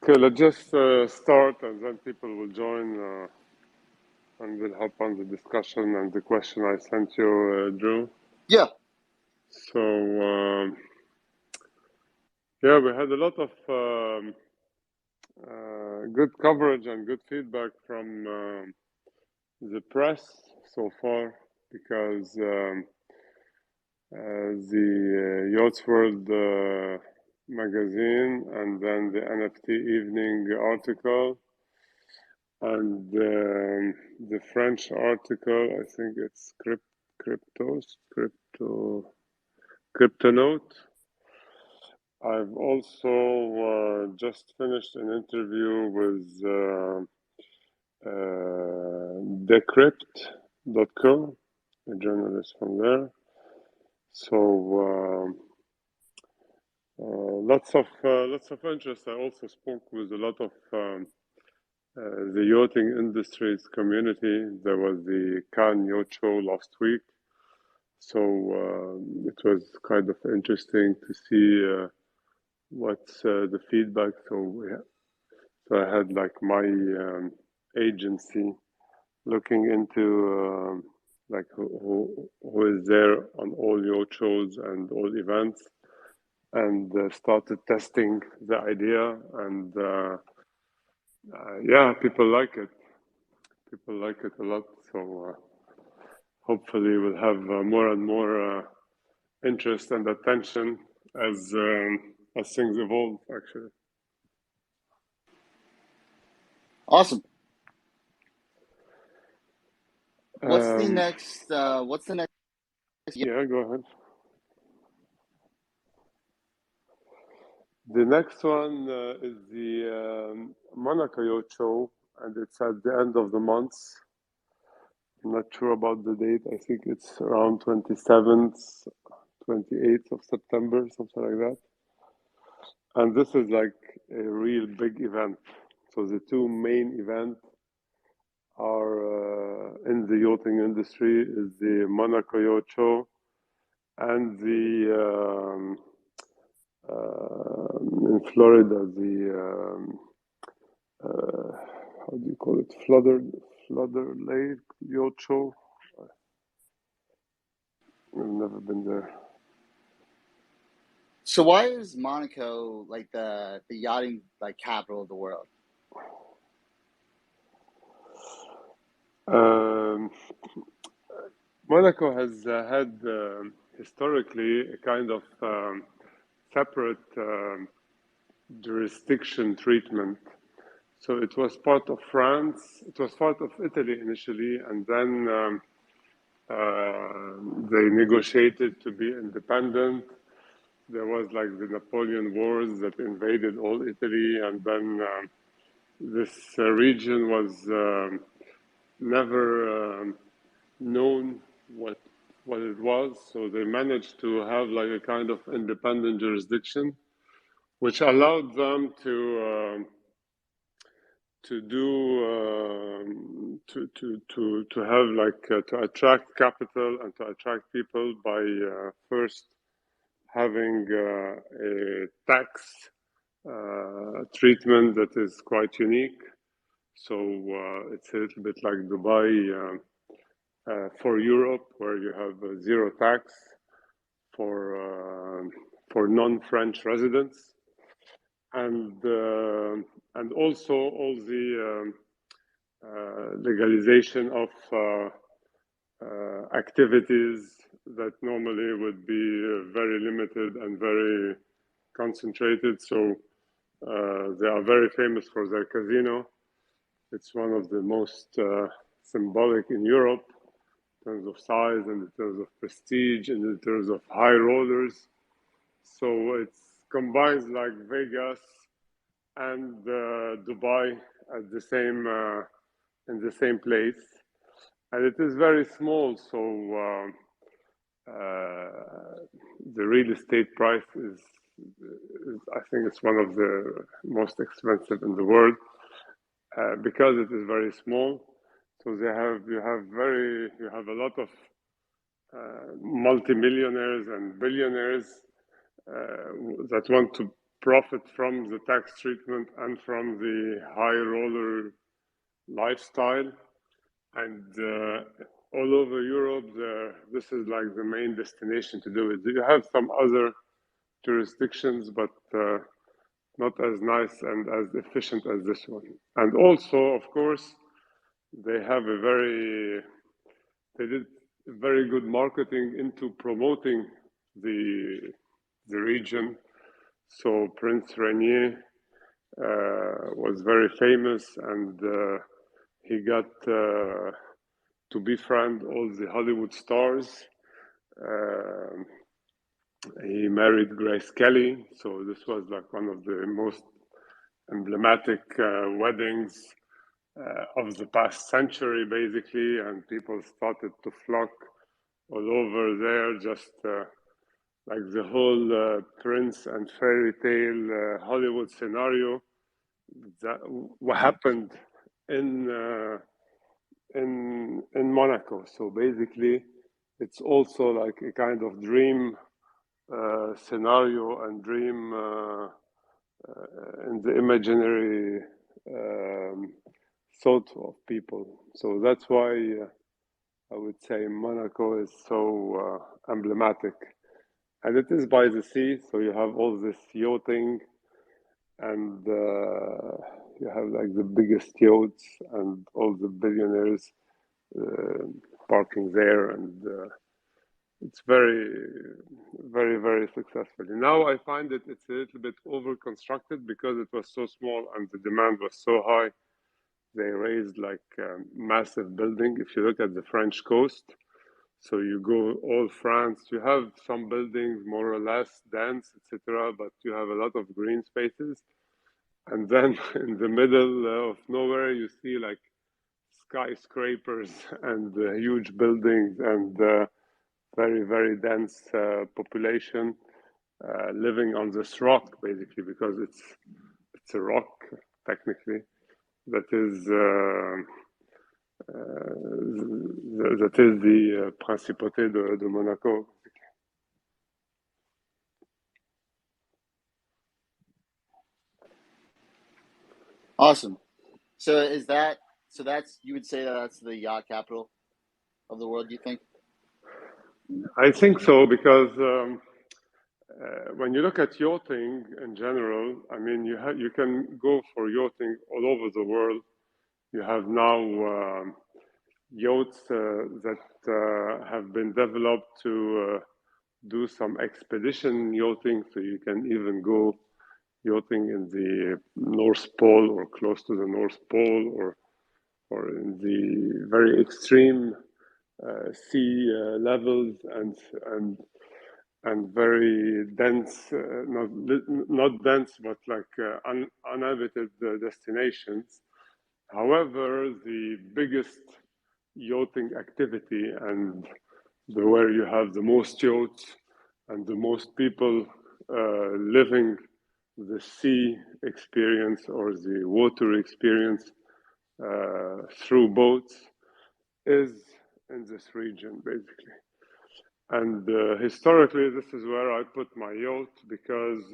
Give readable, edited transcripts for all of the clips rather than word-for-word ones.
Okay, let's just start and then people will join and we'll hop on the discussion and the question I sent you, Drew. Yeah. So, yeah, we had a lot of good coverage and good feedback from the press so far because the Yachts World magazine and then the NFT Evening article and the French article, I think it's Cryptonote. I've also just finished an interview with Decrypt.co, a journalist from there. So lots of interest. I also spoke with a lot of the yachting industry's community. There was the Cannes Yacht Show last week, so it was kind of interesting to see what's the feedback. So I had like my agency looking into like who is there on all yacht shows and all events, and started testing the idea, and yeah, people like it. People like it a lot. So hopefully we'll have more and more interest and attention as things evolve. Actually, Awesome. What's the next? What's the next? Yeah, go ahead. The next one is the Monaco Yacht Show, and it's at the end of the month. I'm not sure about the date. I think it's around 27th, 28th of September, something like that. And this is like a real big event. So the two main events are in the yachting industry is the Monaco Yacht Show and the in Florida, the how do you call it? Flodder Lake Yacht Show. I've never been there. So why is Monaco like the yachting like capital of the world? Monaco has had historically a kind of separate jurisdiction treatment. So it was part of France, it was part of Italy initially, and then they negotiated to be independent. There was like the Napoleon Wars that invaded all Italy, and then this region was never known what it was. So they managed to have like a kind of independent jurisdiction, which allowed them to have like to attract capital and to attract people by first having a tax treatment that is quite unique. So it's a little bit like Dubai for Europe, where you have zero tax for non-French residents, and also all the legalization of activities that normally would be very limited and very concentrated. So they are very famous for their casino. It's one of the most symbolic in Europe in terms of size and in terms of prestige and in terms of high rollers. So it combines like Vegas and Dubai at the same in the same place, and it is very small. So the real estate price is I think it's one of the most expensive in the world because it is very small. So you have a lot of multimillionaires and billionaires that want to profit from the tax treatment and from the high roller lifestyle. And all over Europe, this is like the main destination to do it. You have some other jurisdictions, but not as nice and as efficient as this one. And also, of course, they did very good marketing into promoting the region. So Prince Rainier was very famous, and he got to befriend all the Hollywood stars. He married Grace Kelly, so this was like one of the most emblematic weddings of the past century, basically, and people started to flock all over there, just like the whole prince and fairy tale Hollywood scenario. That what happened in Monaco. So basically, it's also like a kind of dream scenario and dream in the imaginary thought of people. So that's why I would say Monaco is so emblematic. And it is by the sea, so you have all this yachting, and you have like the biggest yachts and all the billionaires parking there, and it's very, very, very successful. Now I find that it's a little bit over constructed because it was so small and the demand was so high. They raised like a massive building. If you look at the French coast, so you go all France, you have some buildings more or less dense, etc., but you have a lot of green spaces. And then in the middle of nowhere, you see like skyscrapers and huge buildings and very, very dense population living on this rock, basically, because it's a rock technically that is the Principauté de Monaco. Awesome. So that's you would say that that's the yacht capital of the world, do you think? I think so, because when you look at yachting in general, I mean, you can go for yachting all over the world. You have now yachts that have been developed to do some expedition yachting, so you can even go yachting in the North Pole or close to the North Pole, or in the very extreme sea levels and very dense, not dense, but like uninhabited destinations. However, the biggest yachting activity and where you have the most yachts and the most people living the sea experience or the water experience through boats is in this region, basically. And historically, this is where I put my yacht, because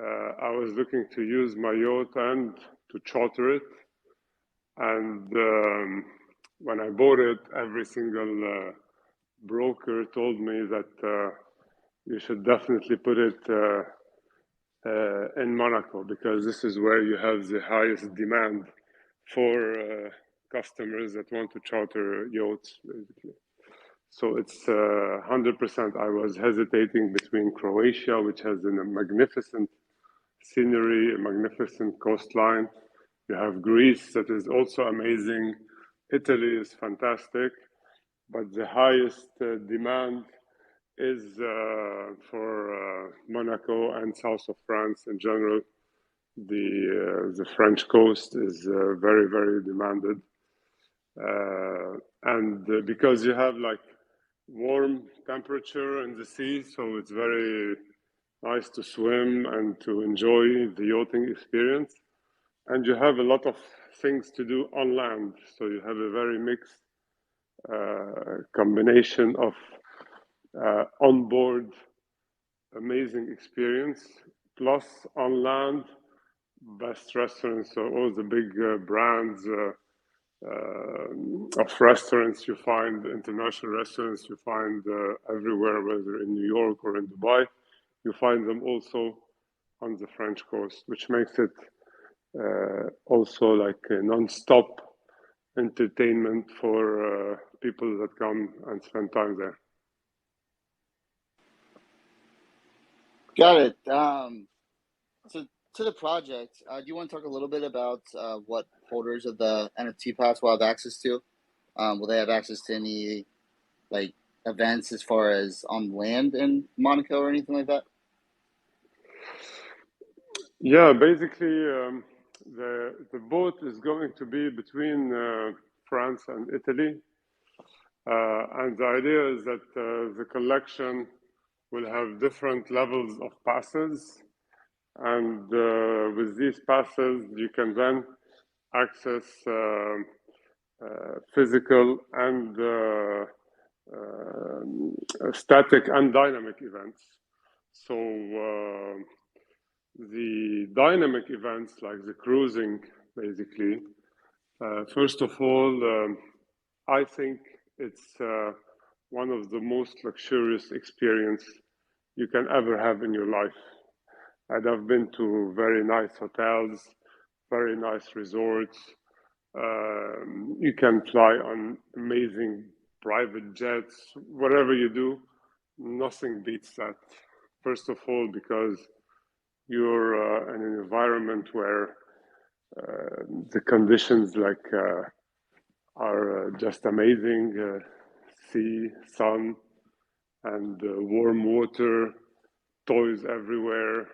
I was looking to use my yacht and to charter it. And when I bought it, every single broker told me that you should definitely put it in Monaco, because this is where you have the highest demand for customers that want to charter yachts, basically. So it's 100%. I was hesitating between Croatia, which has a magnificent scenery, a magnificent coastline. You have Greece, that is also amazing. Italy is fantastic, but the highest demand is for Monaco and south of France in general. The French coast is very, very demanded, and because you have like warm temperature in the sea, so it's very nice to swim and to enjoy the yachting experience. And you have a lot of things to do on land, so you have a very mixed combination of onboard amazing experience plus on land, best restaurants. So all the big brands of restaurants you find, international restaurants you find everywhere, whether in New York or in Dubai. You find them also on the French coast, which makes it also like a non-stop entertainment for people that come and spend time there. Got it. So to the project, do you want to talk a little bit about what holders of the NFT pass will have access to? Will they have access to any like events as far as on land in Monaco or anything like that? Yeah, basically, the boat is going to be between France and Italy, and the idea is that the collection will have different levels of passes, and with these passes, you can then access physical and static and dynamic events. So the dynamic events, like the cruising, basically, first of all, I think it's one of the most luxurious experience you can ever have in your life. And I've been to very nice hotels, very nice resorts. You can fly on amazing private jets. Whatever you do, nothing beats that. First of all, because you're in an environment where the conditions are just amazing. Sea, sun, and warm water, toys everywhere,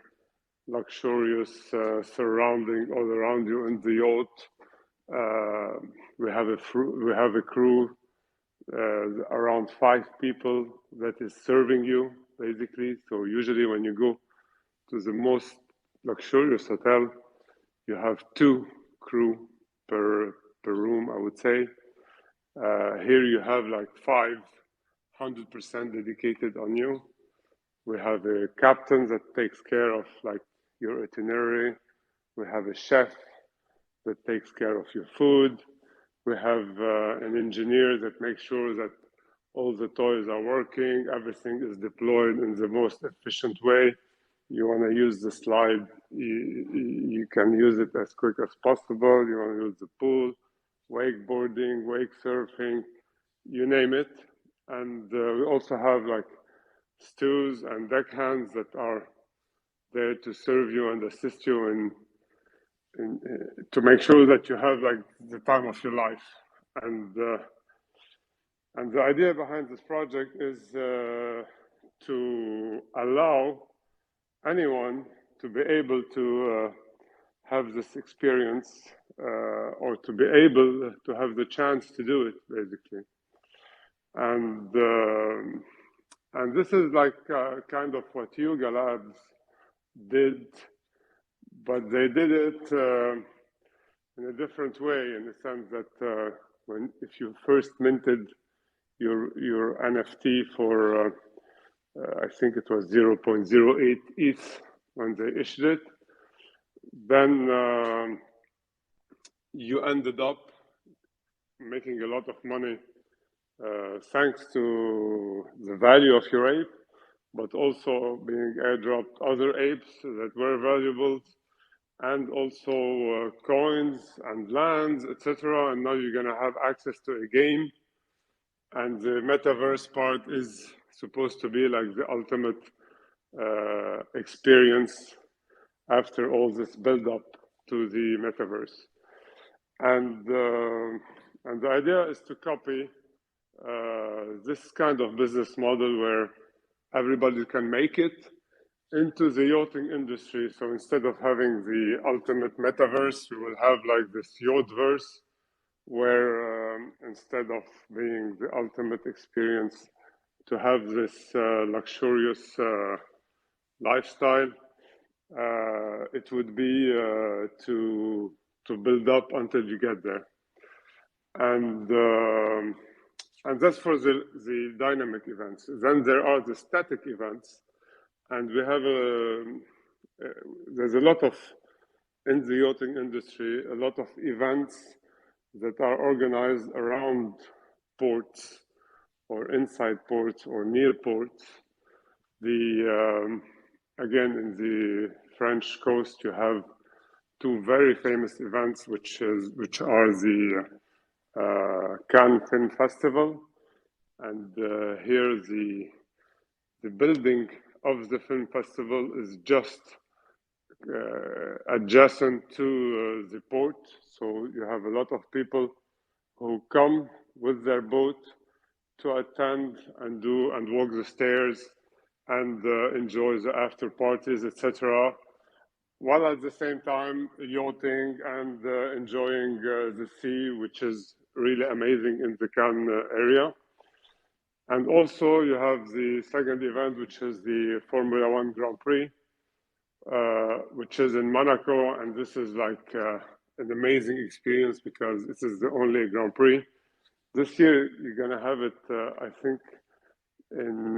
luxurious surrounding all around you in the yacht. We have a crew around 5 people that is serving you, basically. So usually when you go to the most luxurious hotel, you have 2 crew per room, I would say. Here you have like 500% dedicated on you. We have a captain that takes care of like your itinerary. We have a chef that takes care of your food. We have an engineer that makes sure that all the toys are working, everything is deployed in the most efficient way. You want to use the slide, you can use it as quick as possible. You want to use the pool, wakeboarding, wake surfing, you name it. And we also have like stews and deckhands that are there to serve you and assist you in to make sure that you have like the time of your life. And the idea behind this project is to allow anyone to be able to have this experience or to be able to have the chance to do it, basically. And this is like kind of what Yuga Labs did, but they did it in a different way, in the sense that if you first minted your NFT for I think it was 0.08 ETH when they issued it, then you ended up making a lot of money thanks to the value of your ape, but also being airdropped other apes that were valuable, and also coins and lands, etc. And now you're gonna have access to a game, and the metaverse part is supposed to be like the ultimate experience after all this build up to the metaverse. And the idea is to copy this kind of business model where everybody can make it into the yachting industry. So instead of having the ultimate metaverse, we will have like this yachtverse, where instead of being the ultimate experience to have this luxurious lifestyle, it would be to build up until you get there. And that's for the dynamic events. Then there are the static events, and we have there's a lot of, in the yachting industry, a lot of events that are organized around ports or inside ports or near ports. Again, in the French coast, you have two very famous events, which are the Cannes Film Festival, and here the building of the film festival is just adjacent to the port. So you have a lot of people who come with their boat to attend and walk the stairs and enjoy the after parties, etc., while at the same time yachting and enjoying the sea, which is really amazing in the Cannes area. And also you have the second event, which is the Formula One Grand Prix, which is in Monaco, and this is like an amazing experience because this is the only Grand Prix. This year you're gonna have it, I think, in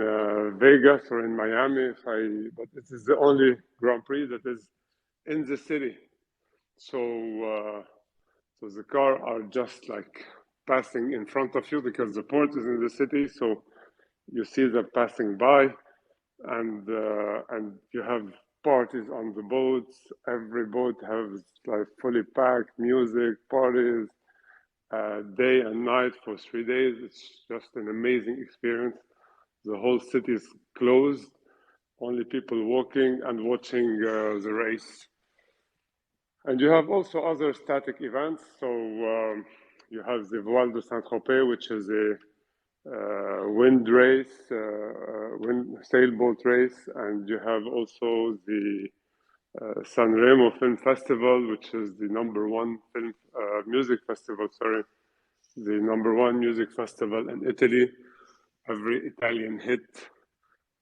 Vegas or in Miami, but this is the only Grand Prix that is in the city. So the car are just like passing in front of you because the port is in the city. So you see them passing by, and you have parties on the boats. Every boat has like fully packed music, parties, day and night for 3 days. It's just an amazing experience. The whole city is closed, only people walking and watching the race. And you have also other static events. So you have the Voile de Saint-Tropez, which is a wind race, wind sailboat race, and you have also the San Remo Film Festival, which is the number one music festival. Sorry, the number one music festival in Italy. Every Italian hit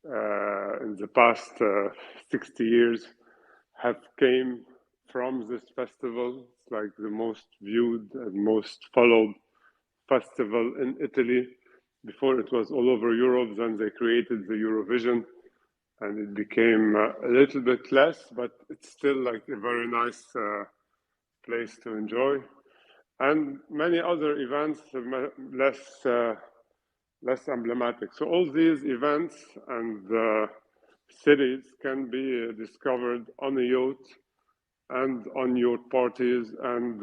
in the past 60 years have came from this festival. It's like the most viewed and most followed festival in Italy. Before it was all over Europe, then they created the Eurovision, and it became a little bit less, but it's still like a very nice place to enjoy. And many other events, less emblematic. So all these events and cities can be discovered on a yacht and on yacht parties and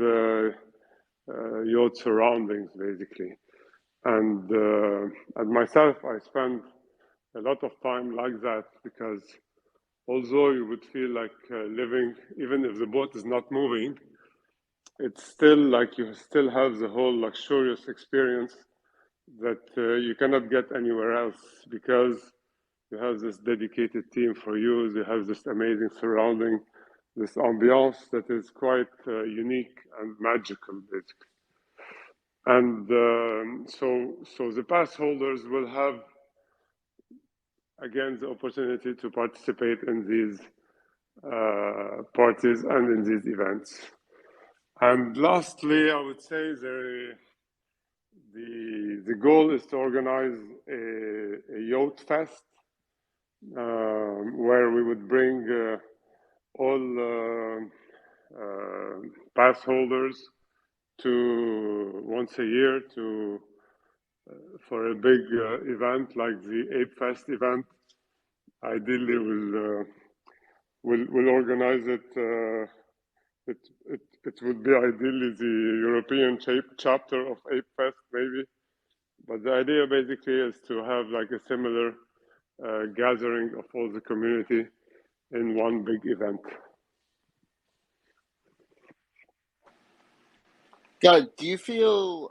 yacht surroundings, basically. And myself, I spend a lot of time like that because although you would feel like living, even if the boat is not moving, it's still like you still have the whole luxurious experience that you cannot get anywhere else because you have this dedicated team for you. You have this amazing surrounding, this ambiance that is quite unique and magical, basically. And so the pass holders will have, again, the opportunity to participate in these parties and in these events. And lastly, I would say the goal is to organize a yacht fest where we would bring all pass holders to once a year to for a big event like the Ape Fest event. Ideally, we'll organize it. It would be ideally the European chapter of Ape Fest, maybe. But the idea basically is to have like a similar gathering of all the community in one big event. Got it. Do you feel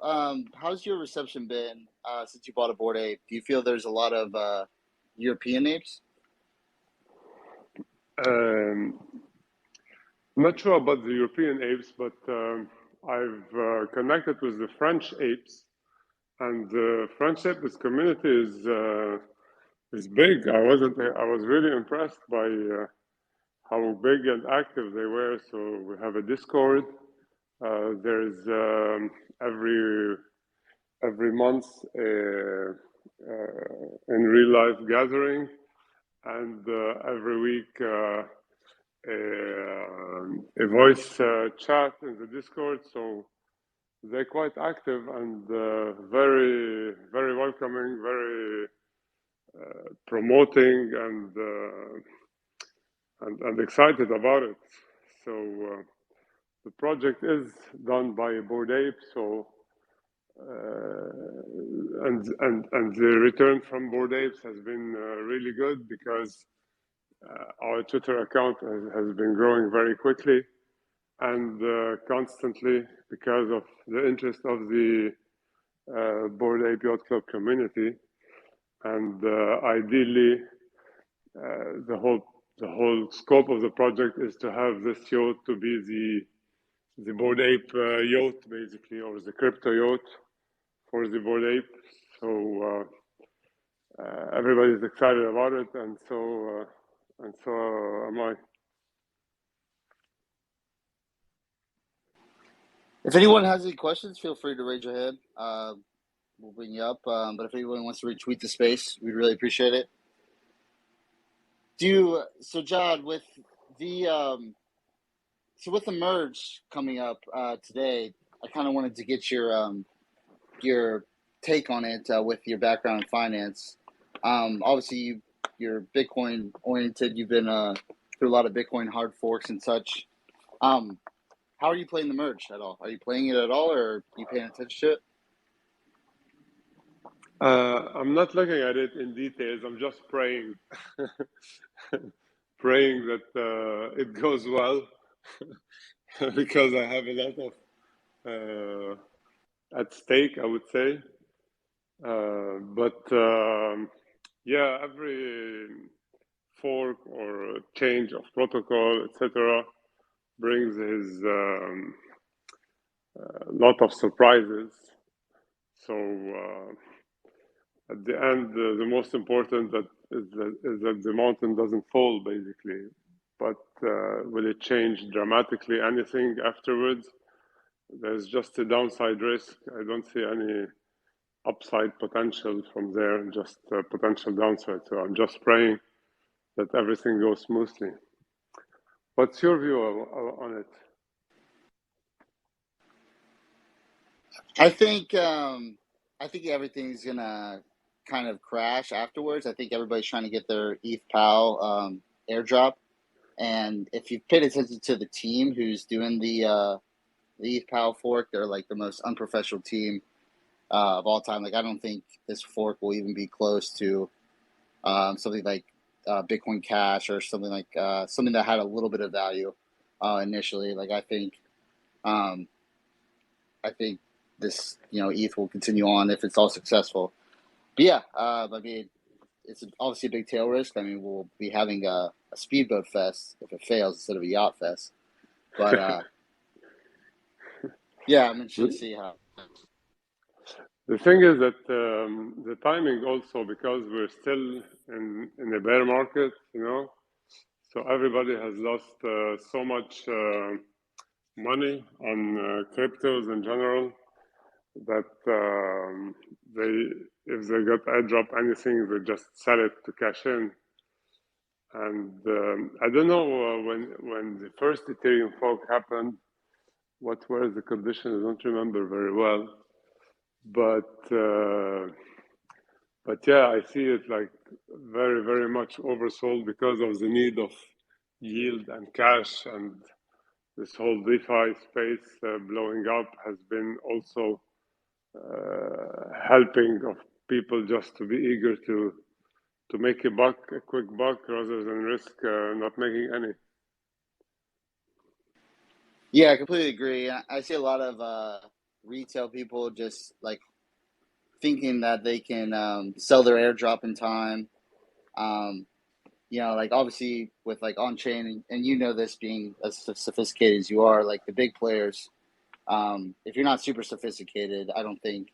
how's your reception been since you bought a Bored Ape? Do you feel there's a lot of European apes? Not sure about the European apes, but I've connected with the French apes, and the French apes community is big. I was really impressed by how big and active they were. So we have a Discord. There's every month in real life gathering, and every week a voice chat in the Discord, so they're quite active and very, very welcoming, very promoting, and excited about it. So the project is done by Bored Ape, so and the return from Bored Apes has been really good because our Twitter account has been growing very quickly and constantly because of the interest of the Bored Ape Yacht Club community, and ideally the whole scope of the project is to have this yacht to be the Bored Ape yacht, basically, or the crypto yacht for the Bored Ape. So everybody's excited about it, and so am I. If anyone has any questions, feel free to raise your hand. We'll bring you up. But if anyone wants to retweet the space, we'd really appreciate it. So, John, with the merge coming up today, I kind of wanted to get your take on it with your background in finance. Obviously, you're Bitcoin oriented. You've been through a lot of Bitcoin hard forks and such. How are you playing the merge at all? Are you playing it at all, or are you paying attention to it? I'm not looking at it in details. I'm just praying, praying that it goes well, because I have a lot of at stake, I would say. But yeah, every fork or change of protocol, etc., brings his lot of surprises. So at the end, the most important is that the mountain doesn't fall, basically. But will it change dramatically anything afterwards? There's just a downside risk. I don't see any upside potential from there, just potential downside. So I'm just praying that everything goes smoothly. What's your view on it? I think everything's gonna kind of crash afterwards. I think everybody's trying to get their ETH PAL airdrop, and if you've paid attention to the team who's doing the ETH PAL fork, they're like the most unprofessional team of all time. Like, I don't think this fork will even be close to something like Bitcoin Cash or something like something that had a little bit of value initially. Like, um, I think this ETH will continue on if it's all successful. But yeah, I mean, it's obviously a big tail risk. I mean, we'll be having a speedboat fest if it fails instead of a yacht fest. But yeah, I'm interested to see how. The thing is that the timing also, because we're still in a bear market, so everybody has lost so much money on cryptos in general that if they got airdrop anything, they just sell it to cash in. And I don't know when the first Ethereum fork happened, what were the conditions? I don't remember very well, but yeah, I see it like very, very much oversold because of the need of yield and cash, and this whole DeFi space blowing up has been also helping of people just to be eager to make a quick buck, rather than risk not making any. Yeah, I completely agree. I see a lot of retail people just like thinking that they can sell their airdrop in time. Like obviously with like on chain, and this being as sophisticated as you are, like the big players. If you're not super sophisticated, I don't think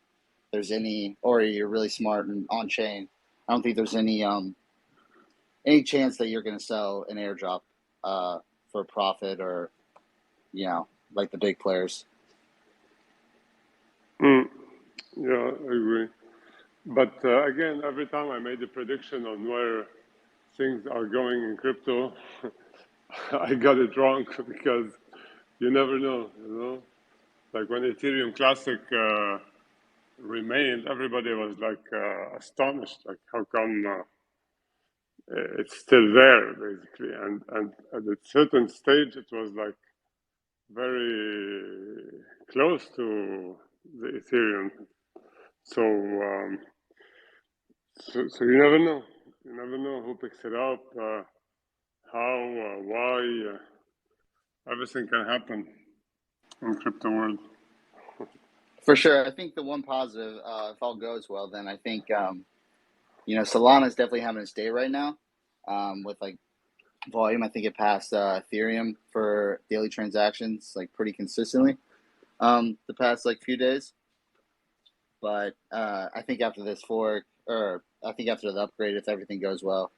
there's any, or you're really smart and on chain. I don't think there's any chance that you're going to sell an airdrop for a profit, or like the big players. Yeah, I agree. But again, every time I made a prediction on where things are going in crypto, I got it wrong because you never know, you know. Like when Ethereum Classic remained, everybody was like astonished, like how come it's still there, basically. And at a certain stage, it was like very close to the Ethereum. So, so you never know. You never know who picks it up, how, why. Everything can happen in crypto world. For sure. I think the one positive, if all goes well, then I think Solana is definitely having its day right now, with like volume. I think it passed Ethereum for daily transactions like pretty consistently the past like few days. But I think after this fork, or I think after the upgrade, if everything goes well,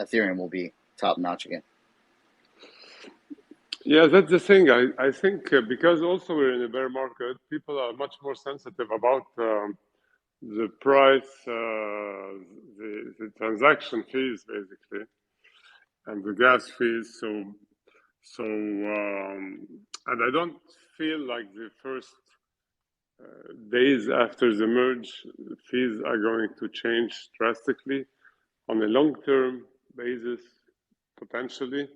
Ethereum will be top notch again. Yeah, that's the thing. I think because also we're in a bear market, people are much more sensitive about the price, the transaction fees, basically, and the gas fees. And I don't feel like the first days after the merge, fees are going to change drastically on a long-term basis, potentially.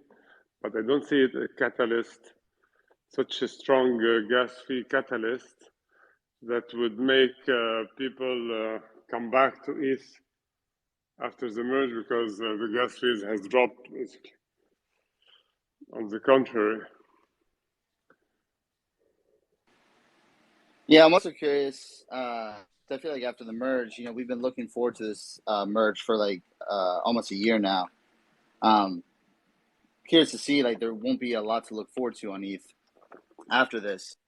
But I don't see it a catalyst, such a strong gas fee catalyst that would make people come back to ETH after the merge because the gas fees has dropped, basically. On the contrary. Yeah, I'm also curious. I feel like after the merge, we've been looking forward to this merge for like almost a year now. Curious to see, like, there won't be a lot to look forward to on ETH after this.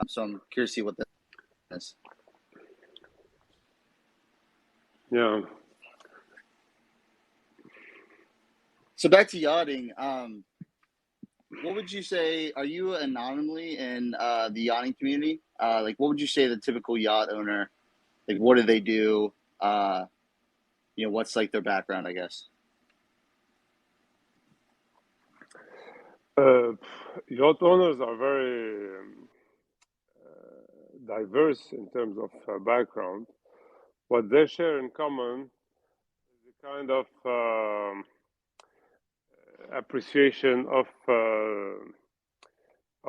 So I'm curious to see what that is. Yeah. So back to yachting. What would you say? Are you anonymously in the yachting community? Like, what would you say the typical yacht owner? Like, what do they do? What's like their background? I guess. Yacht owners are very diverse in terms of background. What they share in common is a kind of appreciation of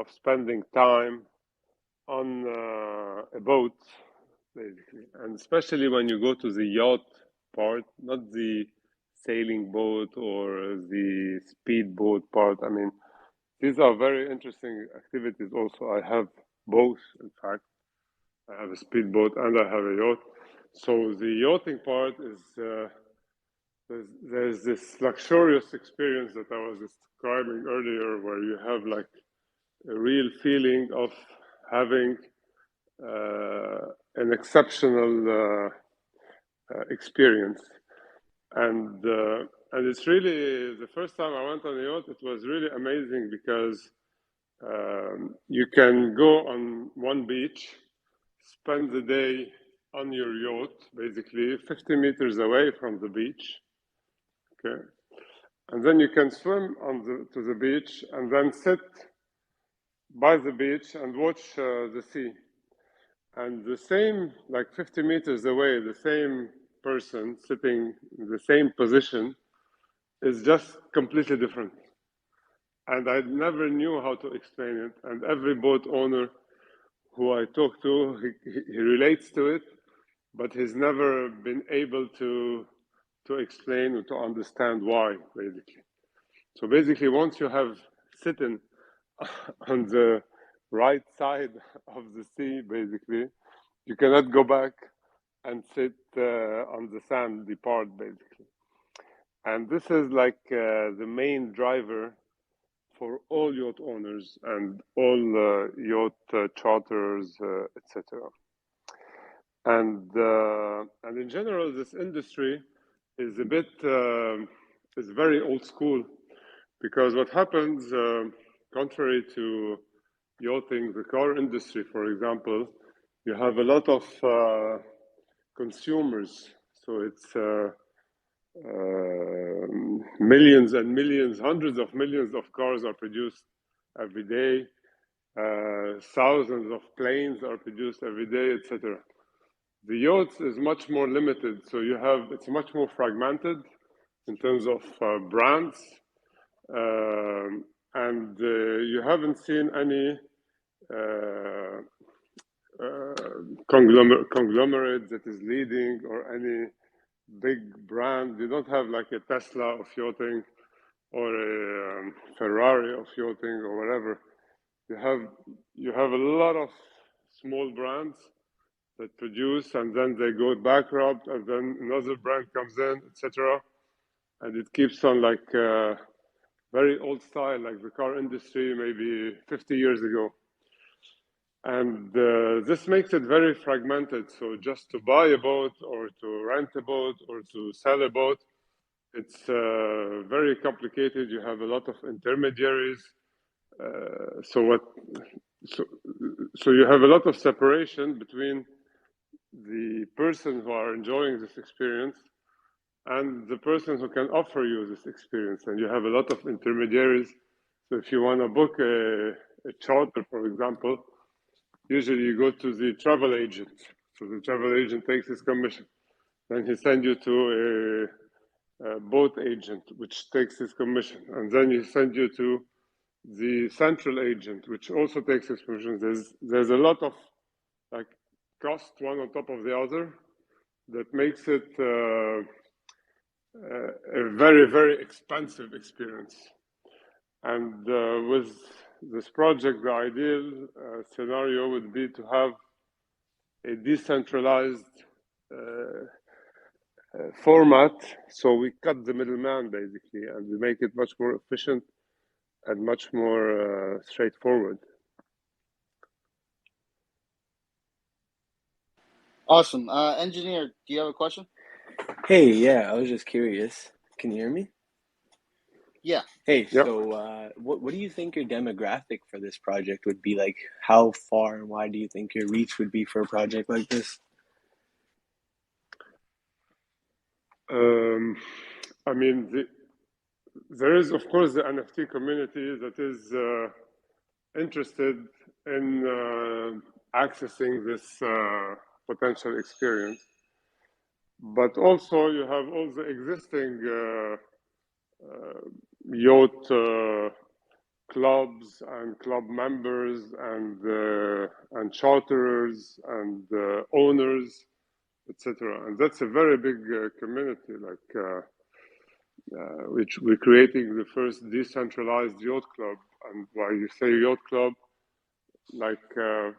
spending time on a boat, basically, and especially when you go to the yacht part, not the sailing boat or the speedboat part. I mean, these are very interesting activities. Also, I have both. In fact, I have a speedboat and I have a yacht. So the yachting part is there's this luxurious experience that I was describing earlier, where you have like a real feeling of having an exceptional experience, and it's really the first time I went on a yacht. It was really amazing because you can go on one beach, spend the day on your yacht, basically 50 meters away from the beach. Okay, and then you can swim to the beach and then sit by the beach and watch the sea. And the same, like 50 meters away, the same person sitting in the same position is just completely different. And I never knew how to explain it. And every boat owner who I talk to, he relates to it, but he's never been able to explain or to understand why, basically. So basically, once you have sitting on the right side of the sea, basically, you cannot go back and sit on the sandy part, basically. And this is like the main driver for all yacht owners and all yacht charters, etc. And in general, this industry is a bit is very old school, because what happens, contrary to yachting, the car industry, for example, you have a lot of consumers. So it's millions and millions, hundreds of millions of cars are produced every day. Thousands of planes are produced every day, etc. The yachts is much more limited, so it's much more fragmented in terms of brands, and you haven't seen any conglomerate that is leading or any big brand. You don't have like a Tesla of yachting or a Ferrari of yachting or whatever. You have a lot of small brands that produce, and then they go bankrupt, and then another brand comes in, etc. And it keeps on like very old style, like the car industry maybe 50 years ago. And this makes it very fragmented. So just to buy a boat or to rent a boat or to sell a boat, it's very complicated. You have a lot of intermediaries. So you have a lot of separation between the person who are enjoying this experience and the person who can offer you this experience. And you have a lot of intermediaries. So if you want to book a charter, for example, usually you go to the travel agent. So the travel agent takes his commission. Then he sends you to a boat agent, which takes his commission. And then he sends you to the central agent, which also takes his commission. There's a lot of like cost one on top of the other that makes it a very, very expensive experience. And with this project, the ideal scenario would be to have a decentralized format. So we cut the middleman basically, and we make it much more efficient and much more straightforward. Awesome. Engineer, do you have a question? Hey, yeah, I was just curious. Can you hear me? Yeah. Hey, Yep. so what do you think your demographic for this project would be? Like, how far and wide do you think your reach would be for a project like this? I mean, there is, of course, the NFT community that is interested in accessing this potential experience. But also, you have all the existing yacht clubs and club members and charterers and owners, etc. And that's a very big community. Like which we're creating the first decentralized yacht club. And why you say yacht club, like the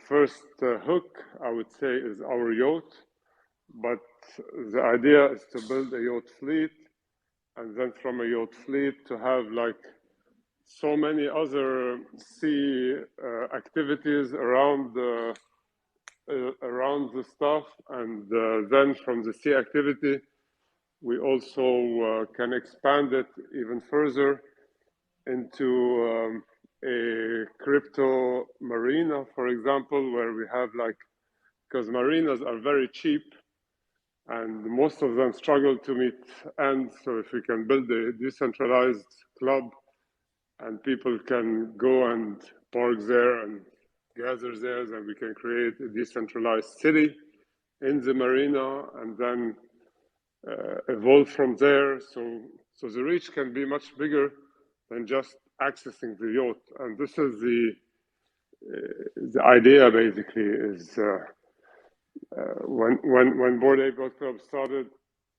first hook, I would say, is our yacht. But the idea is to build a yacht fleet, and then from a yacht fleet to have like so many other sea activities around the stuff, and then from the sea activity, we also can expand it even further into a crypto marina, for example, where we have like, because marinas are very cheap and most of them struggle to meet ends. So if we can build a decentralized club and people can go and park there and gather there, then we can create a decentralized city in the marina and then evolve from there. So the reach can be much bigger than just accessing the yacht. And this is the idea basically is when Bored Ape Yacht Club started,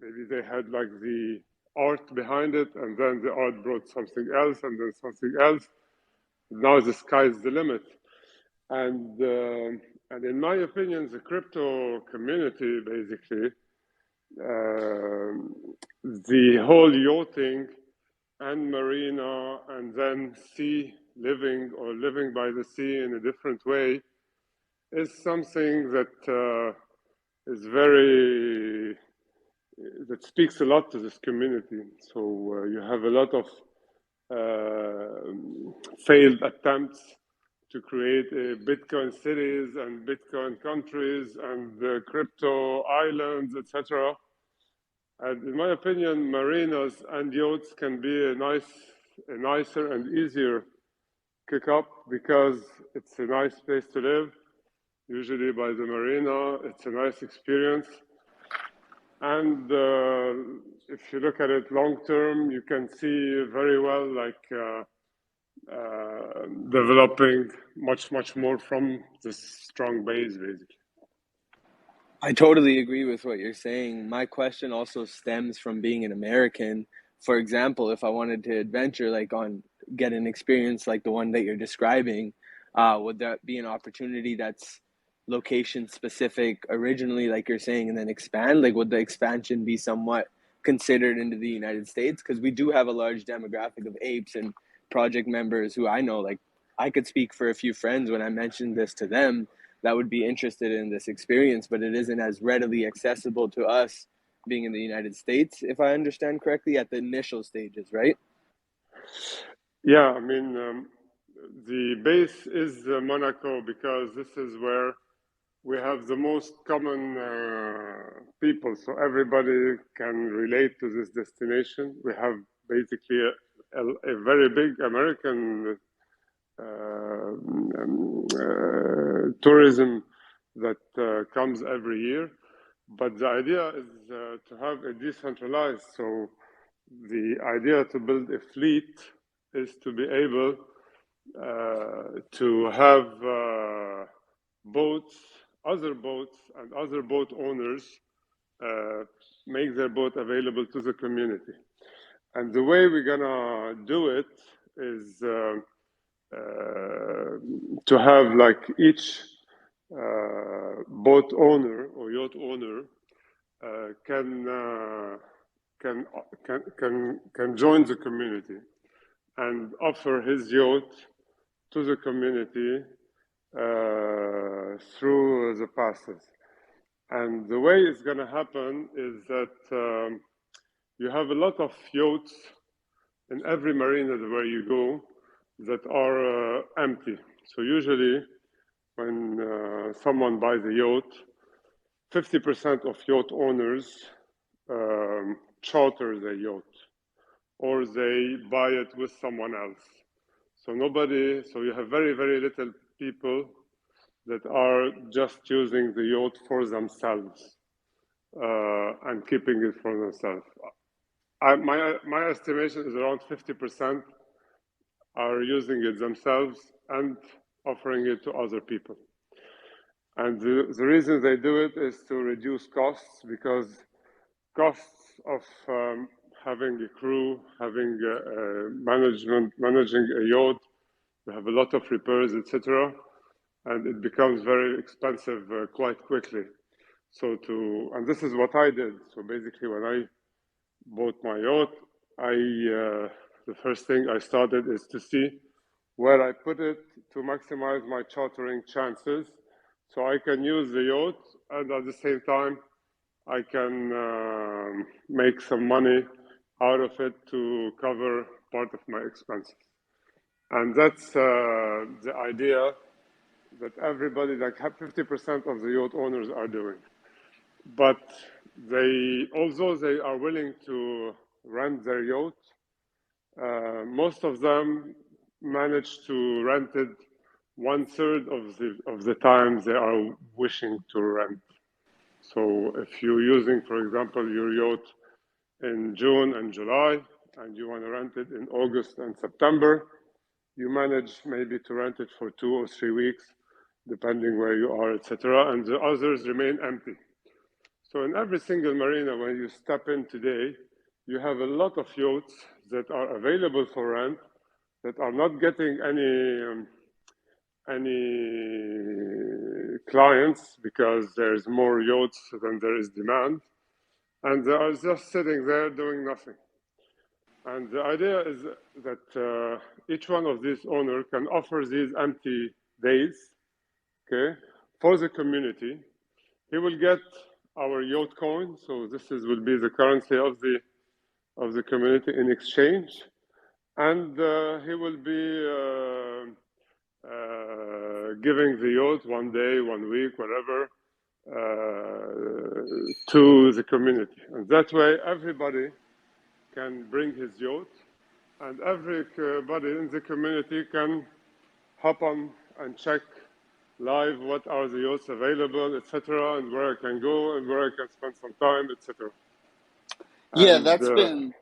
maybe they had like the art behind it, and then the art brought something else, and then something else. Now the sky's the limit. And in my opinion, the crypto community basically, the whole yachting and marina and then sea living or living by the sea in a different way is something that is very, that speaks a lot to this community. So you have a lot of failed attempts to create Bitcoin cities and Bitcoin countries and crypto islands, etc. And in my opinion, marinas and yachts can be a nicer and easier kick up because it's a nice place to live. Usually by the marina, it's a nice experience. And if you look at it long term, you can see very well like developing much more from this strong base, basically. I totally agree with what you're saying. My question also stems from being an American. For example, if I wanted to adventure, like get an experience like the one that you're describing, would that be an opportunity that's location specific originally, like you're saying, and then expand? Like, would the expansion be somewhat considered into the United States? Because we do have a large demographic of apes and project members who I know, like, I could speak for a few friends when I mentioned this to them that would be interested in this experience, but it isn't as readily accessible to us being in the United States, if I understand correctly, at the initial stages, right? Yeah, I mean, the base is Monaco because this is where we have the most common people, so everybody can relate to this destination. We have basically a very big American tourism that comes every year, but the idea is to have a decentralized. So the idea to build a fleet is to be able to have boats, other boats, and other boat owners make their boat available to the community. And the way we're gonna do it is to have like each boat owner or yacht owner can join the community and offer his yacht to the community through the passes. And the way it's going to happen is that you have a lot of yachts in every marina where you go that are empty. So usually when someone buys a yacht, 50% of yacht owners charter their yacht or they buy it with someone else. So you have very little people that are just using the yacht for themselves and keeping it for themselves. My estimation is around 50% are using it themselves and offering it to other people. And the reason they do it is to reduce costs, because costs of having a crew, having managing a yacht, you have a lot of repairs, etc., and it becomes very expensive quite quickly. And this is what I did. So basically, when I bought my yacht, the first thing I started is to see where I put it to maximize my chartering chances, so I can use the yacht and at the same time I can make some money out of it to cover part of my expenses. And that's the idea that everybody, like 50% of the yacht owners are doing. But although they are willing to rent their yacht, most of them manage to rent it 1/3 of the time they are wishing to rent. So if you're using, for example, your yacht in June and July, and you want to rent it in August and September, you manage maybe to rent it for 2 or 3 weeks, depending where you are, etc., and the others remain empty. So in every single marina, when you step in today, you have a lot of yachts that are available for rent that are not getting any clients because there's more yachts than there is demand, and they are just sitting there doing nothing. And the idea is that each one of these owners can offer these empty days, okay, for the community. He will get our yacht coin, so will be the currency of the community in exchange, and he will be giving the yacht 1 day, 1 week, whatever, to the community. And that way, everybody can bring his yacht, and everybody in the community can hop on and check live what are the yachts available, etc., and where I can go and where I can spend some time, etc. Yeah, And that's been.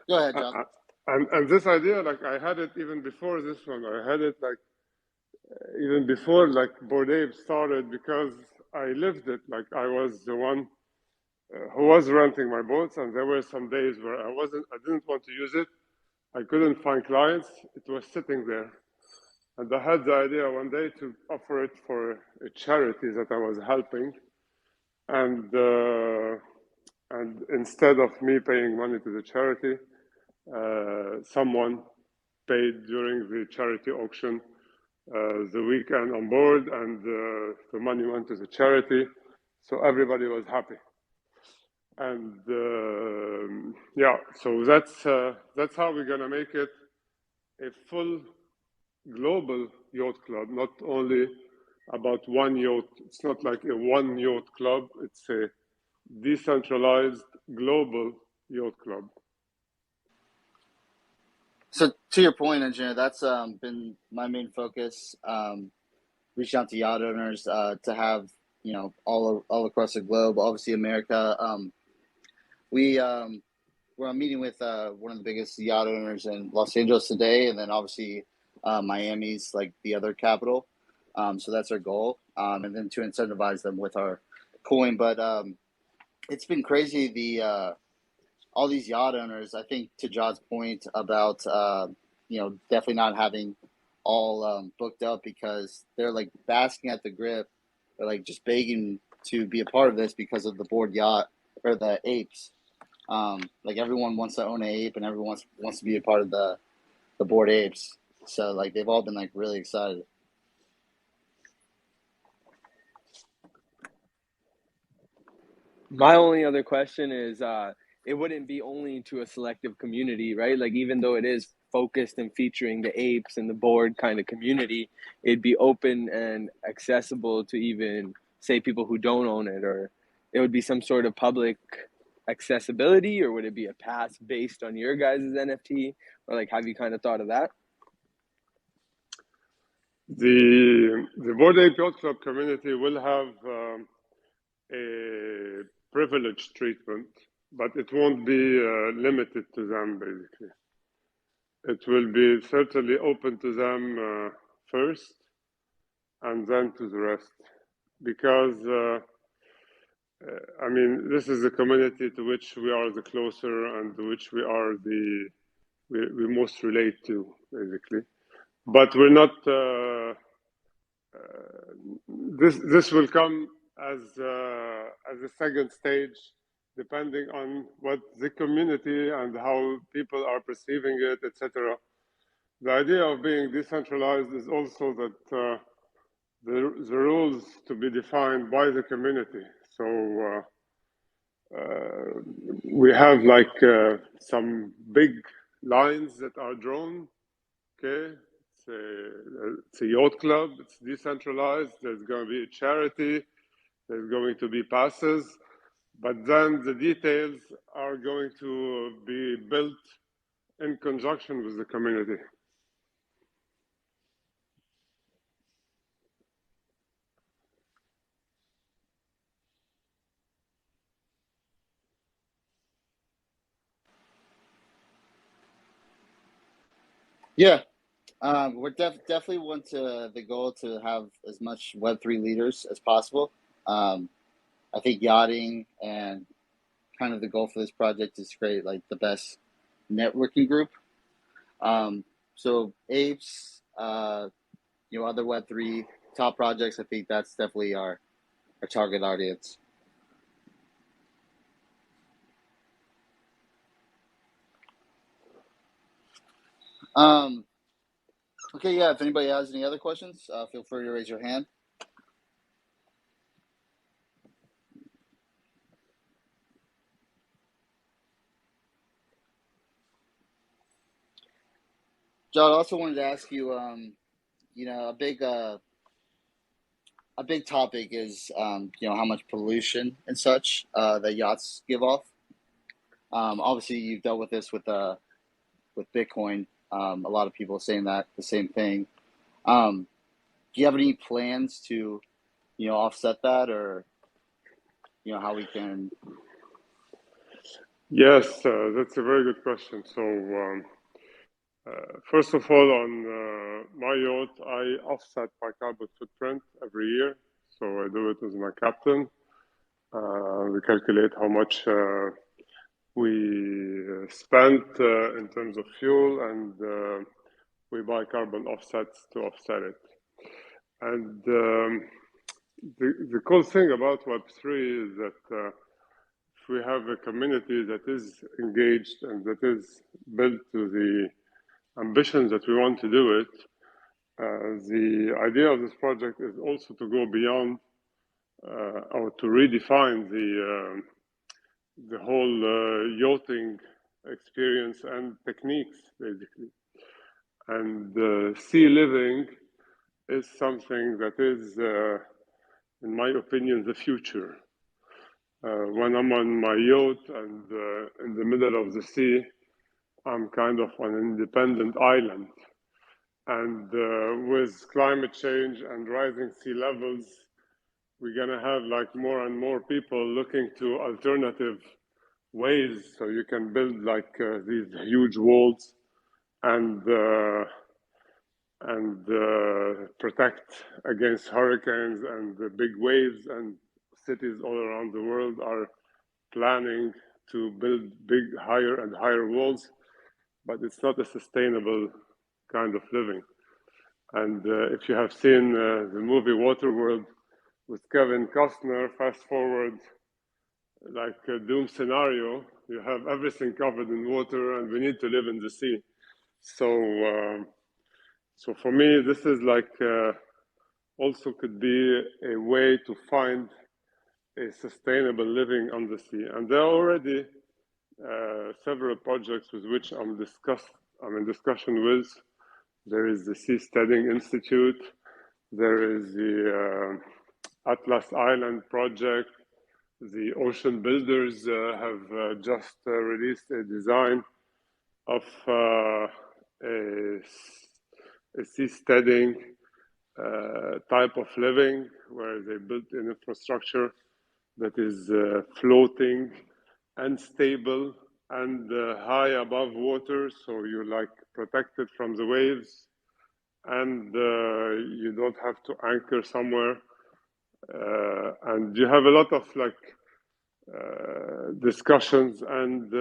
Go ahead, John. and this idea, like I had it even before this one. I had it like even before like Bored Ape started, because I lived it. Like I was the one who was renting my boats, and there were some days where I didn't want to use it. I couldn't find clients. It was sitting there. And I had the idea one day to offer it for a charity that I was helping. And instead of me paying money to the charity, someone paid during the charity auction the weekend on board, and the money went to the charity. So everybody was happy. And yeah, so that's how we're gonna make it a full global yacht club, not only about one yacht. It's not like a one yacht club, it's a decentralized global yacht club. So to your point, engineer, that's been my main focus. Reaching out to yacht owners to have, you know, all across the globe, obviously America. We're meeting with one of the biggest yacht owners in Los Angeles today, and then obviously Miami's like the other capital. So that's our goal, and then to incentivize them with our coin. But it's been crazy. All these yacht owners, I think, to John's point about you know, definitely not having all booked up, because they're like basking at the grip. They're like just begging to be a part of this because of the board yacht or the apes. Like everyone wants to own an ape, and everyone wants to be a part of the board apes. So like they've all been like really excited. My only other question is, it wouldn't be only to a selective community, right? Like even though it is focused and featuring the apes and the board kind of community, it'd be open and accessible to even say people who don't own it, or it would be some sort of public accessibility, or would it be a pass based on your guys' NFT, or like have you kind of thought of that? The Bored Ape Yacht Club community will have a privileged treatment, but it won't be limited to them, basically. It will be certainly open to them first, and then to the rest. Because, I mean, this is a community to which we are the closer, and to which we are we most relate to, basically. But we're not, this will come as a second stage, depending on what the community and how people are perceiving it, etc. The idea of being decentralized is also that the rules to be defined by the community. So we have like some big lines that are drawn. Okay, it's a yacht club. It's decentralized. There's going to be a charity. There's going to be passes, but then the details are going to be built in conjunction with the community. Yeah, we're definitely want to the goal to have as much Web3 leaders as possible. I think yachting and kind of the goal for this project is to create like the best networking group. So apes, you know, other Web3 top projects. I think that's definitely our target audience. Okay, yeah. If anybody has any other questions, feel free to raise your hand. John, I also wanted to ask you, you know, a big a big topic is how much pollution and such that yachts give off. Obviously, you've dealt with this with Bitcoin. A lot of people saying that the same thing. Do you have any plans to offset that, or how we can? Yes, that's a very good question. So first of all, on my yacht, I offset my carbon footprint every year. So I do it with my captain. We calculate how much we spent in terms of fuel, and we buy carbon offsets to offset it. And the cool thing about Web3 is that if we have a community that is engaged and that is built to the ambitions that we want to do it, the idea of this project is also to go beyond or to redefine the whole yachting experience and techniques, basically. And sea living is something that is, in my opinion, the future. When I'm on my yacht and in the middle of the sea, I'm kind of on an independent island. And with climate change and rising sea levels, we're gonna have like more and more people looking to alternative ways. So you can build like these huge walls and protect against hurricanes and the big waves. And cities all around the world are planning to build big, higher and higher walls, but it's not a sustainable kind of living. And if you have seen the movie Waterworld with Kevin Costner, fast forward like a doom scenario, you have everything covered in water, and we need to live in the sea. So, so for me, this is like also could be a way to find a sustainable living on the sea. And there are already several projects with which I'm in discussion with. There is the Seasteading Institute. There is the Atlas Island project. The Ocean Builders have just released a design of a seasteading type of living, where they built an infrastructure that is floating and stable and high above water, so you're like protected from the waves, and you don't have to anchor somewhere, and you have a lot of like discussions and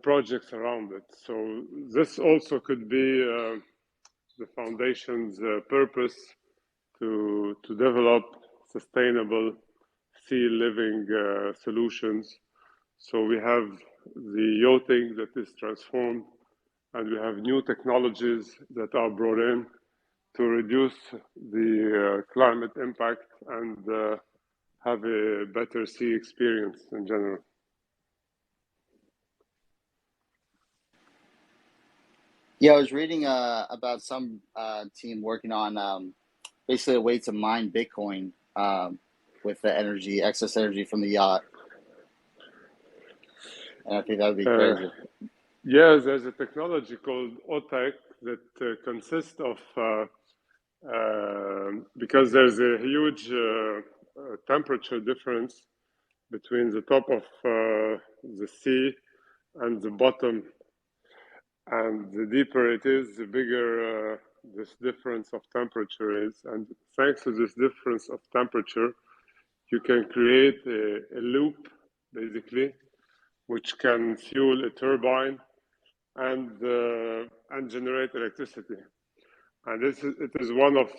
projects around it. So this also could be the foundation's purpose to develop sustainable sea living solutions. So we have the yachting that is transformed, and we have new technologies that are brought in to reduce the climate impact and have a better sea experience in general. Yeah, I was reading about some team working on basically a way to mine Bitcoin with the excess energy from the yacht, and I think that would be crazy. Yes, there's a technology called OTEC that consists of because there's a huge temperature difference between the top of the sea and the bottom, and the deeper it is, the bigger this difference of temperature is. And thanks to this difference of temperature, you can create a loop, basically, which can fuel a turbine and generate electricity. And it is one of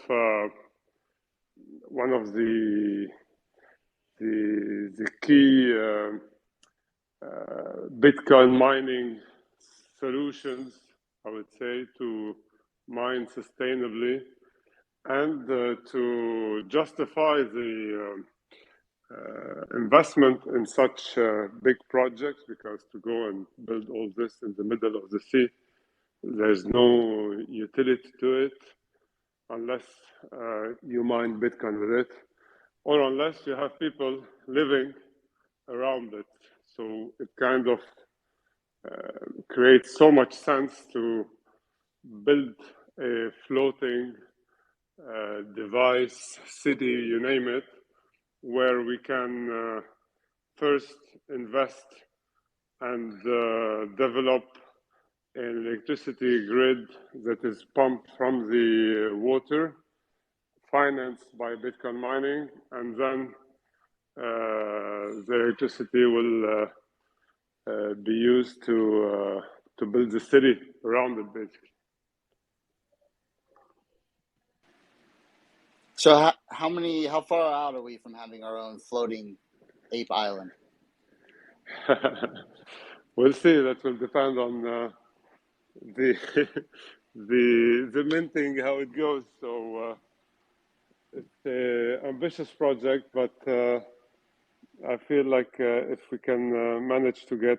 the key Bitcoin mining solutions, I would say, to mine sustainably and to justify the investment in such big projects, because to go and build all this in the middle of the sea, there's no utility to it. unless you mine Bitcoin with it, or unless you have people living around it. So it kind of creates so much sense to build a floating device, city, you name it, where we can first invest and develop an electricity grid that is pumped from the water, financed by Bitcoin mining, and then the electricity will be used to build the city around it, basically. So how far out are we from having our own floating ape island? We'll see. That will depend on the the minting, how it goes. So it's an ambitious project, but I feel like if we can manage to get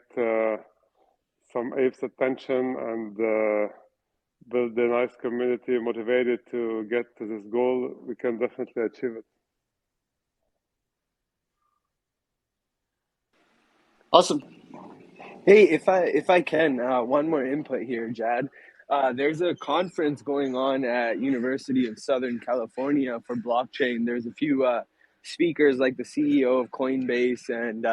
some apes' attention and build a nice community motivated to get to this goal, we can definitely achieve it. Awesome. Hey, if I can, one more input here, Jad. There's a conference going on at University of Southern California for blockchain. There's a few speakers like the CEO of Coinbase and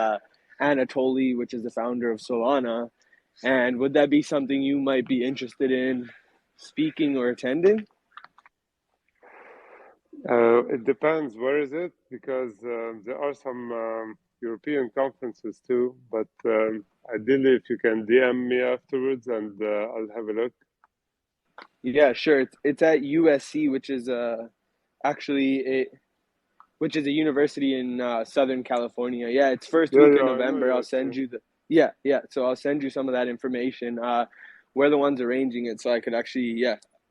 Anatoly, which is the founder of Solana. And would that be something you might be interested in speaking or attending? It depends. Where is it? Because there are some European conferences too. But ideally, if you can DM me afterwards, and I'll have a look. Yeah, sure. It's at USC, which is actually which is a university in Southern California. Yeah, it's first week of I know November. I'll send USC. you the So I'll send you some of that information. We're the ones arranging it, so I could actually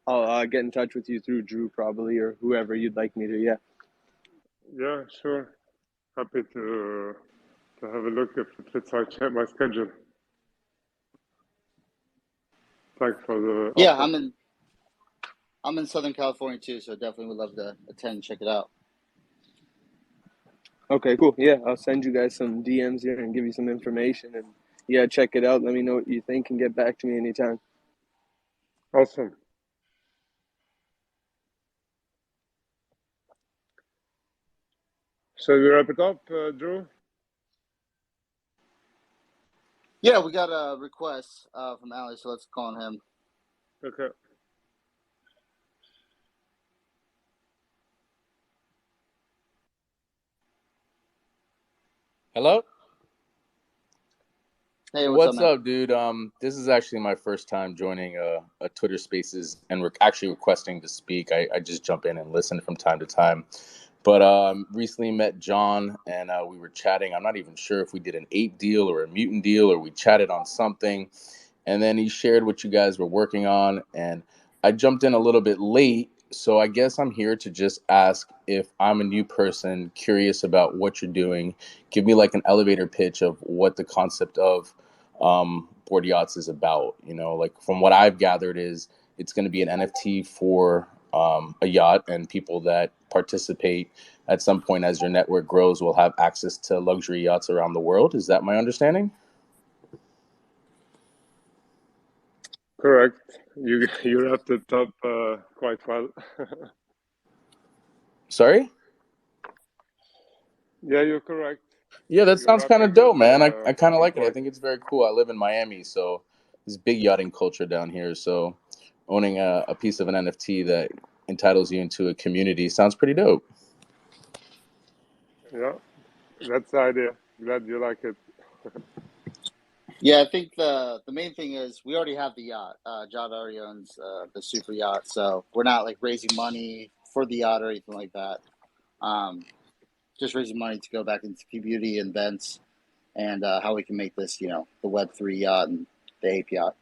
I'll get in touch with you through Drew probably or whoever you'd like me to. Yeah, sure. Happy to have a look if it fits my schedule. Thanks for the Yeah, offer. I'm in Southern California too, so definitely would love to attend and check it out. Okay, cool. Yeah, I'll send you guys some DMs here and give you some information and check it out. Let me know what you think and get back to me anytime. Awesome. Shall we wrap it up, Drew? Yeah, we got a request from Ali, so let's call on him. Okay. Hello? Hey, what's up, What's man? up, dude? This is actually my first time joining a Twitter Spaces, and we're actually requesting to speak. I just jump in and listen from time to time. But recently met John, and we were chatting. I'm not even sure if we did an ape deal or a mutant deal, or we chatted on something. And then he shared what you guys were working on, and I jumped in a little bit late. So I guess I'm here to just ask if I'm a new person curious about what you're doing. Give me like an elevator pitch of what the concept of Board Yachts is about. You know, like from what I've gathered is it's going to be an NFT for a yacht, and people that participate at some point as your network grows will have access to luxury yachts around the world. Is that my understanding? Correct. You wrapped it up quite well. Sorry? Yeah, you're correct. Yeah, that You're sounds kind of wrapping dope, it man. I kind of on like it. I point. think it's very cool. I live in Miami, so there's big yachting culture down here. So owning a piece of an NFT that entitles you into a community sounds pretty dope. Yeah, that's the idea. Glad you like it. Yeah, I think the main thing is we already have the yacht. Jad already owns the super yacht, so we're not like raising money for the yacht or anything like that. Just raising money to go back into community events and how we can make this, the Web3 yacht and the ape yacht.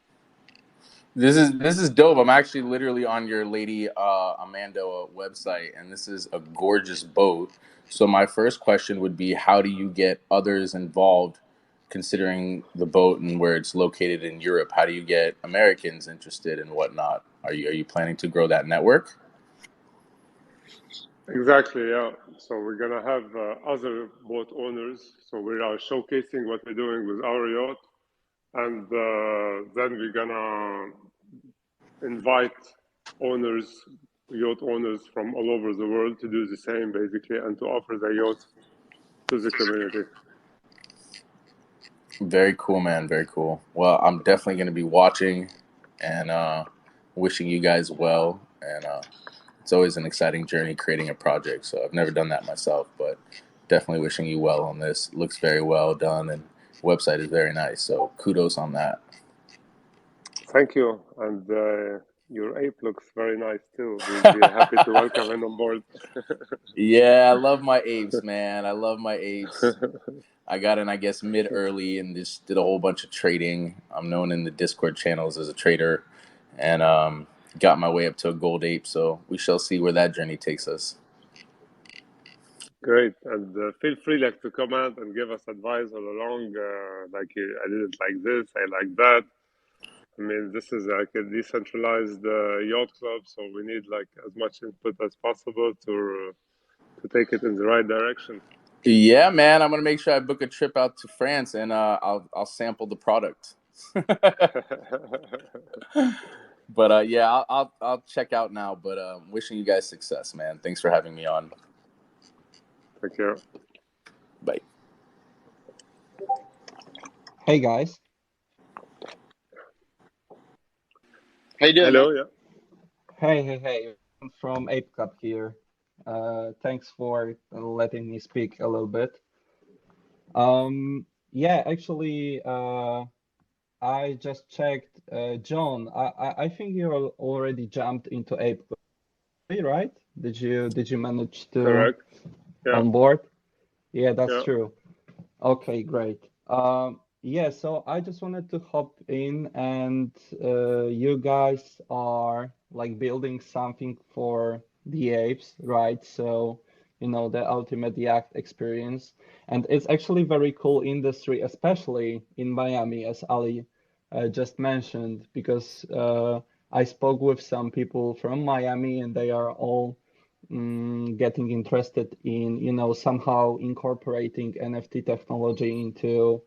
This is dope. I'm actually literally on your Lady Amanda website, and this is a gorgeous boat. So my first question would be, how do you get others involved, considering the boat and where it's located in Europe? How do you get Americans interested and whatnot? Are you planning to grow that network? Exactly, yeah. So we're gonna have other boat owners. So we are showcasing what we're doing with our yacht, and then we're gonna invite owners, yacht owners from all over the world to do the same, basically, and to offer their yachts to the community. Very cool, man. Very cool. Well, I'm definitely going to be watching and wishing you guys well. And it's always an exciting journey creating a project. So I've never done that myself, but definitely wishing you well on this. Looks very well done, and website is very nice. So kudos on that. Thank you, and your ape looks very nice too. We'll be happy to welcome him on board. Yeah, I love my apes, man. I love my apes. I got in, I guess, mid early and just did a whole bunch of trading. I'm known in the Discord channels as a trader, and got my way up to a gold ape. So we shall see where that journey takes us. Great, and feel free like to comment and give us advice all along. Like I didn't like this, I like that. I mean, this is like a decentralized yacht club, so we need like as much input as possible to take it in the right direction. Yeah, man. I'm gonna make sure I book a trip out to France, and I'll sample the product. But yeah, I'll check out now. But wishing you guys success, man. Thanks for having me on. Thank you. Bye. Hey guys. How you doing, Hello, man? yeah. Hey. I'm from Ape Club here. Thanks for letting me speak a little bit. Yeah, actually, I just checked. John, I think you already jumped into Ape Club, right? Did you manage to Correct. Yeah, on board? Yeah, that's yeah. true. Okay, great. Yeah, so I just wanted to hop in and you guys are like building something for the apes, right? So, the ultimate yacht experience. And it's actually very cool industry, especially in Miami, as Ali just mentioned, because I spoke with some people from Miami and they are all getting interested in, somehow incorporating NFT technology into,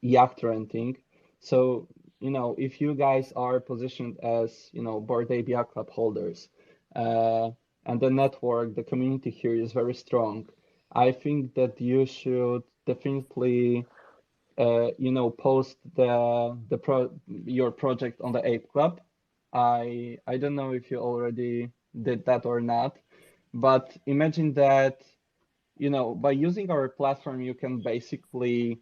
yacht renting. So, if you guys are positioned as, Bored Ape Yacht Club holders, uh, and the network, the community here is very strong, I think that you should definitely, post your project on the Ape Club. I don't know if you already did that or not, but imagine that, by using our platform, you can basically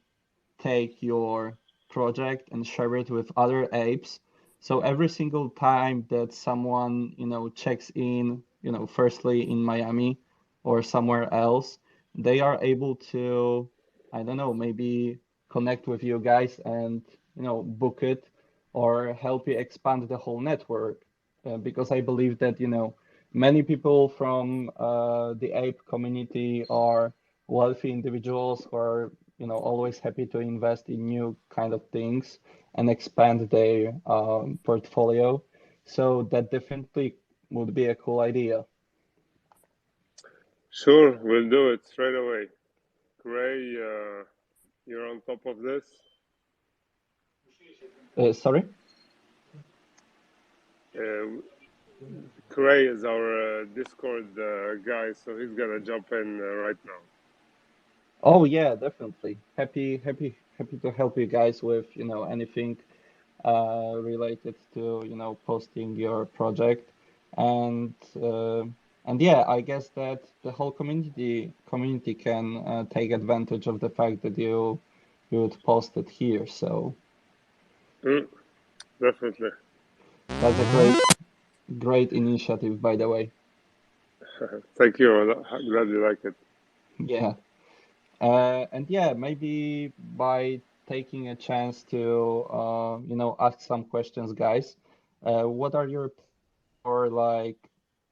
take your project and share it with other apes. So every single time that someone, checks in, firstly in Miami or somewhere else, they are able to, I don't know, maybe connect with you guys and, book it or help you expand the whole network. Because I believe that, many people from the ape community are wealthy individuals who are always happy to invest in new kind of things and expand their portfolio. So that definitely would be a cool idea. Sure, we'll do it straight away. Gray, you're on top of this. Sorry? Gray is our Discord guy, so he's gonna jump in right now. Oh yeah, definitely. Happy to help you guys with, anything related to, posting your project. And yeah, I guess that the whole community can take advantage of the fact that you would post it here. So Definitely. that's a great initiative, by the way. Thank you. I'm glad you like it. Yeah. And yeah, maybe by taking a chance to ask some questions, guys. What are your for like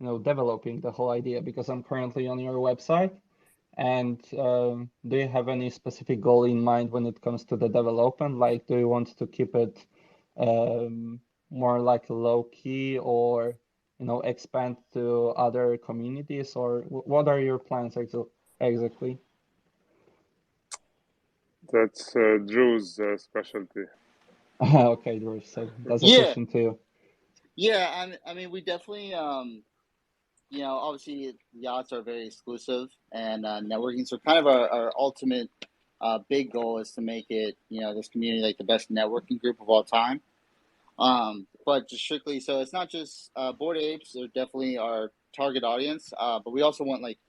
developing the whole idea? Because I'm currently on your website. And do you have any specific goal in mind when it comes to the development? Like, do you want to keep it more like low key, or expand to other communities, or what are your plans exactly? That's Drew's specialty. Okay, Drew, so that's a Yeah, question to you. yeah. I mean, we definitely, obviously yachts are very exclusive and networking. So kind of our ultimate big goal is to make it, this community like the best networking group of all time. But just strictly, so it's not just Bored Apes. They're definitely our target audience. But we also want like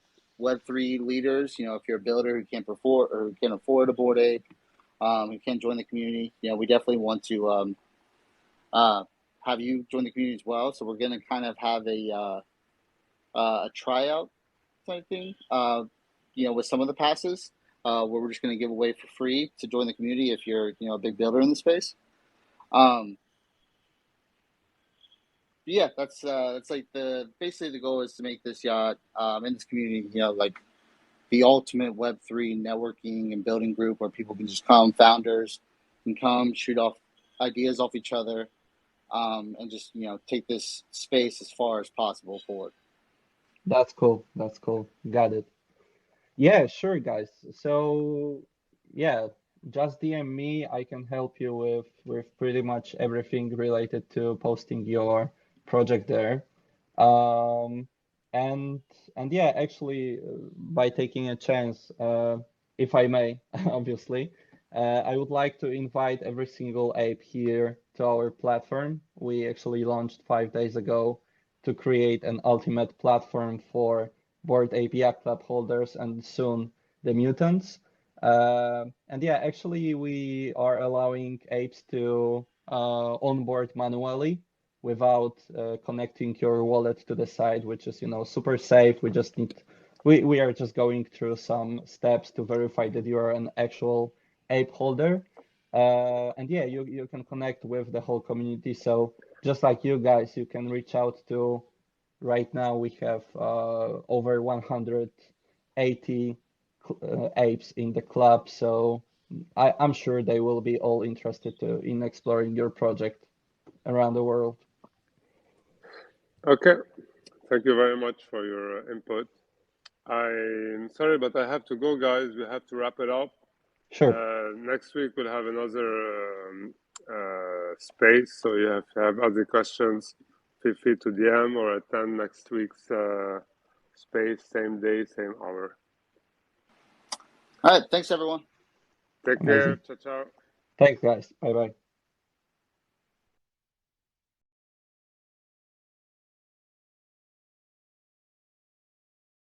Web3 leaders. If you're a builder who can't afford or can afford a Bored Ape, who can join the community, we definitely want to have you join the community as well. So we're going to kind of have a tryout type thing, with some of the passes, where we're just going to give away for free to join the community if you're, a big builder in the space. Yeah, that's like basically the goal is to make this yacht in this community, like the ultimate Web3 networking and building group where people can just come, founders can come, shoot off ideas off each other, and just take this space as far as possible forward. That's cool. That's cool. Got it. Yeah, sure, guys. So, yeah, just DM me. I can help you with pretty much everything related to posting your project there. Um, and yeah, actually, by taking a chance, if I may, obviously, I would like to invite every single ape here to our platform. We actually launched 5 days ago to create an ultimate platform for Bored Ape Yacht Club holders and soon the mutants. And yeah, actually, we are allowing apes to onboard manually without connecting your wallet to the site, which is, super safe. We are just going through some steps to verify that you are an actual ape holder. And yeah, you can connect with the whole community. So just like you guys, you can reach out to, right now we have over 180 apes in the club. So I'm sure they will be all interested in exploring your project around the world. Okay, thank you very much for your input. I'm sorry, but I have to go, guys. We have to wrap it up. Sure. Next week we'll have another space, so you have to have other questions. Feel free to DM or attend next week's space, same day, same hour. All right, thanks everyone. Take Amazing. care. Ciao, ciao. Thanks, guys. Bye bye.